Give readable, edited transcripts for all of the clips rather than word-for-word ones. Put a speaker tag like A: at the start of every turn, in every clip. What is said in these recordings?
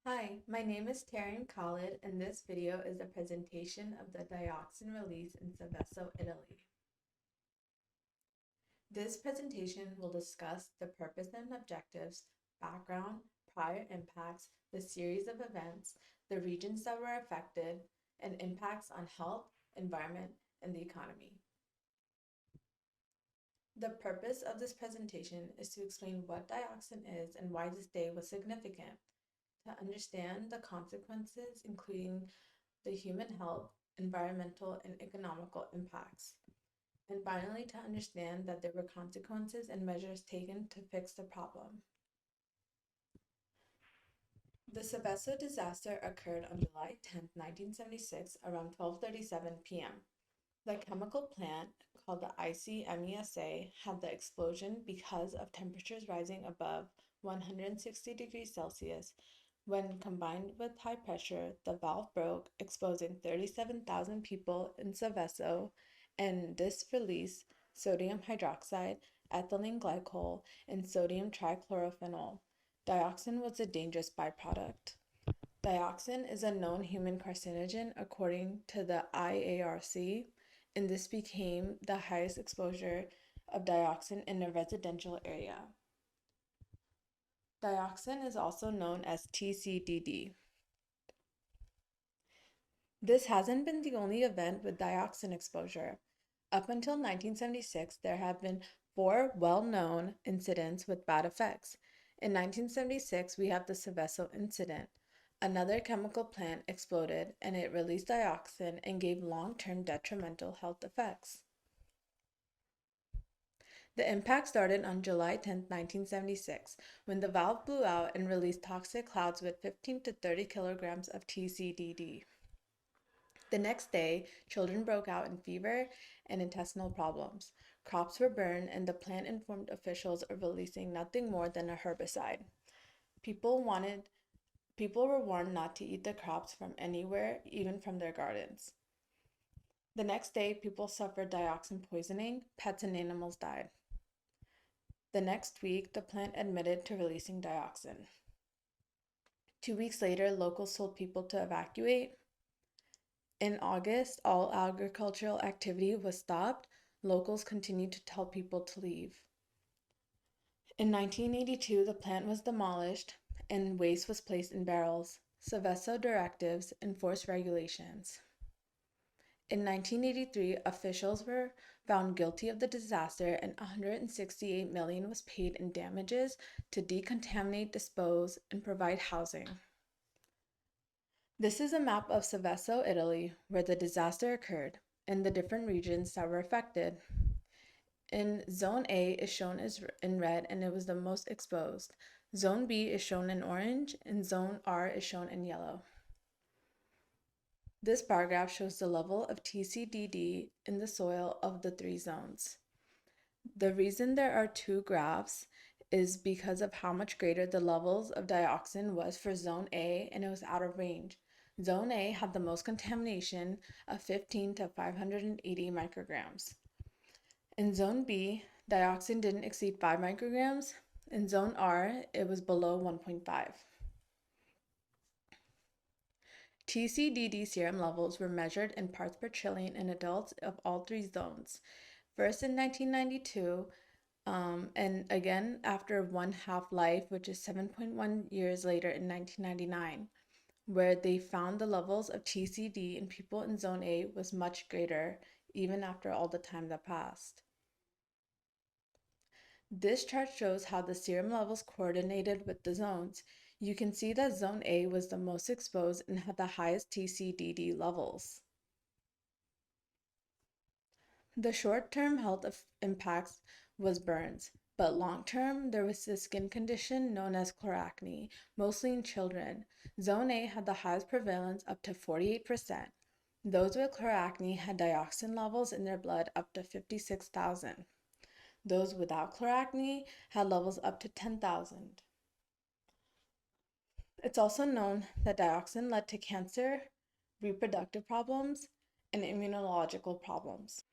A: Hi, my name is Teh.K, and this video is a presentation of the dioxin release in Seveso, Italy. This presentation will discuss the purpose and objectives, background, prior impacts, the series of events, the regions that were affected, and impacts on health, environment, and the economy. The purpose of this presentation is to explain what dioxin is and why this day was significant, to understand the consequences, including the human health, environmental, and economical impacts. And finally, to understand that there were consequences and measures taken to fix the problem. The Seveso disaster occurred on July 10, 1976, around 12:37 p.m. The chemical plant, called the ICMESA, had the explosion because of temperatures rising above 160 degrees Celsius. When combined with high pressure, the valve broke, exposing 37,000 people in Seveso, and this released sodium hydroxide, ethylene glycol, and sodium trichlorophenol. Dioxin was a dangerous byproduct. Dioxin is a known human carcinogen according to the IARC, and this became the highest exposure of dioxin in a residential area. Dioxin is also known as TCDD. This hasn't been the only event with dioxin exposure. Up until 1976, there have been four well-known incidents with bad effects. In 1976, we have the Seveso incident. Another chemical plant exploded and it released dioxin and gave long-term detrimental health effects. The impact started on July 10, 1976, when the valve blew out and released toxic clouds with 15 to 30 kilograms of TCDD. The next day, children broke out in fever and intestinal problems. Crops were burned, and the plant informed officials of releasing nothing more than a herbicide. People were warned not to eat the crops from anywhere, even from their gardens. The next day, people suffered dioxin poisoning, pets and animals died. The next week, the plant admitted to releasing dioxin. 2 weeks later, locals told people to evacuate. In August, all agricultural activity was stopped. Locals continued to tell people to leave. In 1982, the plant was demolished and waste was placed in barrels. Seveso directives enforced regulations. In 1983, officials were found guilty of the disaster and 168 million was paid in damages to decontaminate, dispose, and provide housing. This is a map of Seveso, Italy, where the disaster occurred, and the different regions that were affected. In Zone A is shown as in red, and it was the most exposed. Zone B is shown in orange, and Zone R is shown in yellow. This bar graph shows the level of TCDD in the soil of the three zones. The reason there are two graphs is because of how much greater the levels of dioxin was for Zone A, and it was out of range. Zone A had the most contamination of 15 to 580 micrograms. In Zone B, dioxin didn't exceed 5 micrograms. In Zone R, it was below 1.5. TCDD serum levels were measured in parts per trillion in adults of all three zones. First in 1992, and again after one half life, which is 7.1 years later in 1999, where they found the levels of TCD in people in Zone A was much greater, even after all the time that passed. This chart shows how the serum levels coordinated with the zones. You can see that Zone A was the most exposed and had the highest TCDD levels. The short-term health impacts was burns, but long-term there was a skin condition known as chloracne, mostly in children. Zone A had the highest prevalence, up to 48%. Those with chloracne had dioxin levels in their blood up to 56,000. Those without chloracne had levels up to 10,000. It's also known that dioxin led to cancer, reproductive problems, and immunological problems.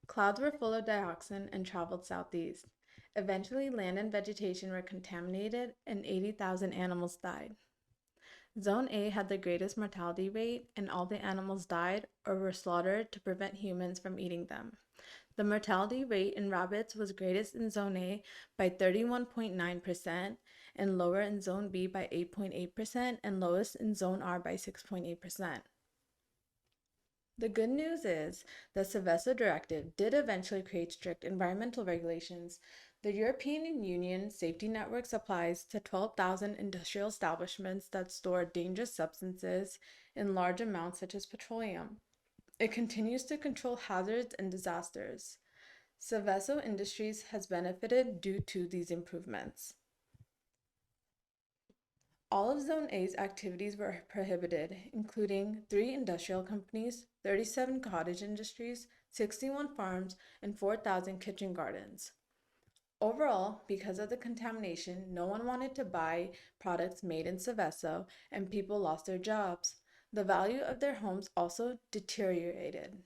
A: Clouds were full of dioxin and traveled southeast. Eventually, land and vegetation were contaminated and 80,000 animals died. Zone A had the greatest mortality rate, and all the animals died or were slaughtered to prevent humans from eating them. The mortality rate in rabbits was greatest in Zone A by 31.9% and lower in Zone B by 8.8% and lowest in Zone R by 6.8%. The good news is the Seveso directive did eventually create strict environmental regulations. The European Union safety networks applies to 12,000 industrial establishments that store dangerous substances in large amounts such as petroleum. It continues to control hazards and disasters. Seveso Industries has benefited due to these improvements. All of Zone A's activities were prohibited, including 3 industrial companies, 37 cottage industries, 61 farms, and 4,000 kitchen gardens. Overall, because of the contamination, no one wanted to buy products made in Seveso, and people lost their jobs. The value of their homes also deteriorated.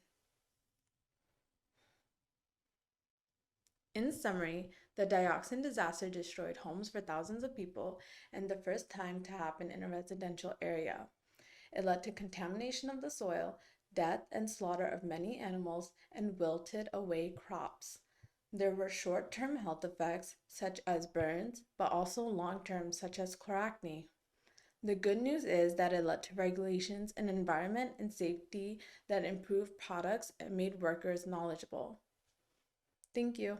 A: In summary, the dioxin disaster destroyed homes for thousands of people and the first time to happen in a residential area. It led to contamination of the soil, death and slaughter of many animals, and wilted away crops. There were short term health effects, such as burns, but also long term, such as chloracne. The good news is that it led to regulations in environment and safety that improved products and made workers knowledgeable. Thank you.